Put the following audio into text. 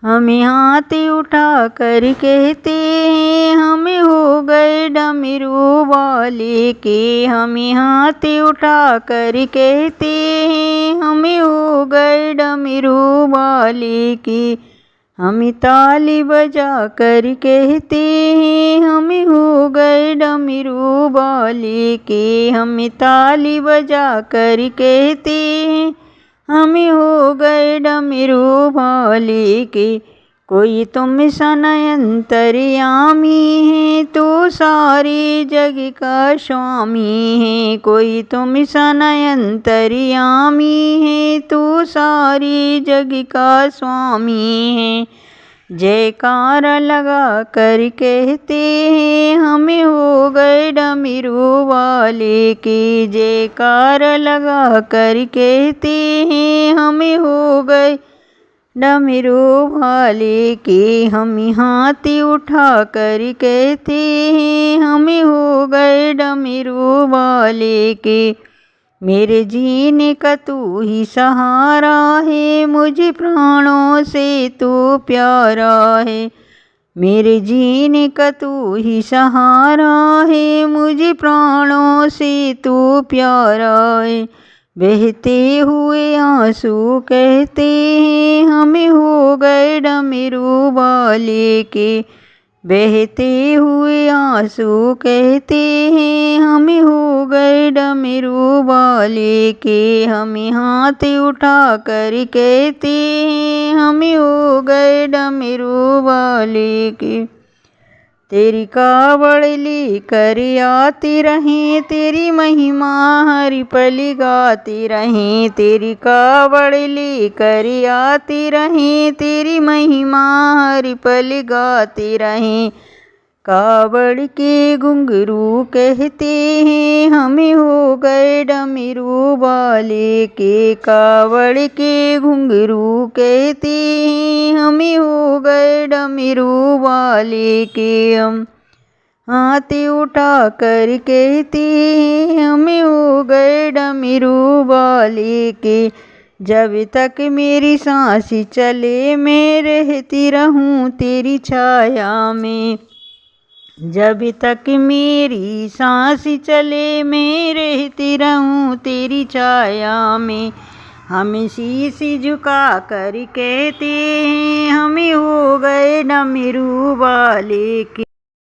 हमें हाथ उठा कर कहते हैं हमें हो गए डमरू वाले के। हमें हाथ उठा कर कहते हैं हमें हो गए डमरू वाले के। हमें ताली बजा कर कहते हैं हमें हो गए डमरू वाले के। हमें ताली बजा कर कहते हैं हमें हो गए डमरू वाले के। कोई तुम सन अंतर्यामी है तो सारे जग का स्वामी है। कोई तुम सन अंतर्यामी है तो सारे जग का स्वामी है। जयकारा लगा कर कहते हैं हमें हो गए डमरू वाले के। जयकारा लगा कर कहते हैं हमें हो गए डमरू वाले के। हम हाथ उठा कर कहते हैं हमें हो गए डमरू वाले के। मेरे जीने का तू ही सहारा है मुझे प्राणों से तू प्यारा है। मेरे जीने का तू ही सहारा है मुझे प्राणों से तू प्यारा है। बहते हुए आंसू कहते हैं हमें हो गए डमरू वाले के। बहते हुए आंसू कहते हैं हमें हो गए डमरू वाले के। हमें हाथ उठा कर कहते हैं हमें हो गए डमरू वाले के। तेरी कावड़ लेकर आती रहें तेरी महिमा हर पल गाती रहें। तेरी कावड़ लेकर आती रहें तेरी महिमा हर पल गाती रहें। कावड़ के घुंघरू कहते हैं हमें हो गए डमरू वाले के। कावड़ के घुंघरू कहते हैं हमें हो गए डमरू वाले के। हम हाथ उठा कर कहते हैं हमें हो गए डमरू वाले के। जब तक मेरी सांस चले मैं रहती रहूं तेरी छाया में। जब तक मेरी सांस चले मैं रहती रहूं तेरी छाया में। हम शीश झुका कर कहते हैं हमें हो गए डमरू वाले के।